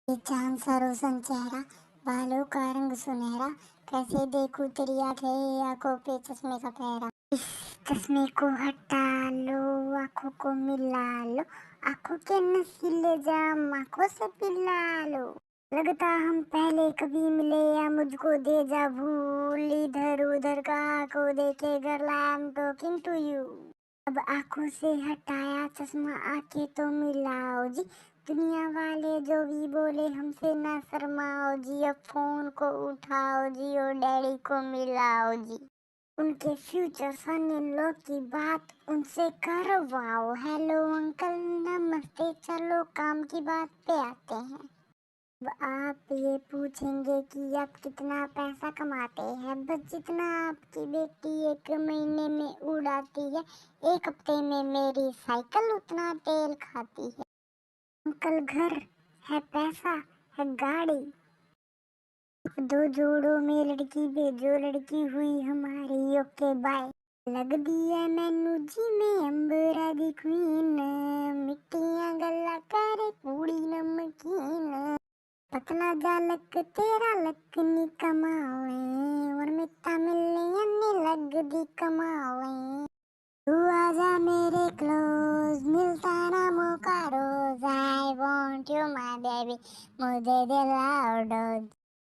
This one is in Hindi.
ये चांद सा रोशन चेहरा, बालों का रंग सुनहरा, कैसे देखूं तेरी आंखें, आंखों पे चश्मे का पहरा। इस चश्मे को हटा लो, आंखों को मिला लो, आंखों के नशीले जाम आंखों से पिला लो। लगता हम पहले कभी मिले या मुझको दे जा भूल, इधर उधर का आंखों देखे girl I am talking to you. अब आंखों से हटाया चश्मा, आंखें तो मिलाओ जी, दुनिया वाले जो भी बोले हमसे ना शर्माओ जी। अब फोन को उठाओ जी और डैडी को मिलाओ जी, उनके फ्यूचर सन इन लॉ की बात उनसे करवाओ। हेलो अंकल नमस्ते, चलो काम की बात पे आते हैं। अब आप ये पूछेंगे कि आप कितना पैसा कमाते हैं, बस जितना आपकी बेटी एक महीने में उड़ाती है, एक हफ्ते में मेरी साइकिल उतना तेल खाती है। अंकल घर है, पैसा है, गाड़ी, दो जोड़ों में लड़की भेजो, लड़की हुई हमारी ओके बाय। लग दिया मैनू जी में अंबरा दी क्वीन, मिट्टियां गला करे पूरी नमकीन। पतला जालक तेरा लक नी कमावे, और मिट्टा मिलने अन्नी लग दी कमावे। तू आजा मेरे क्लोज, मिलता ना मौका रोज, I want you my baby, मुझे दिलाओ डोज।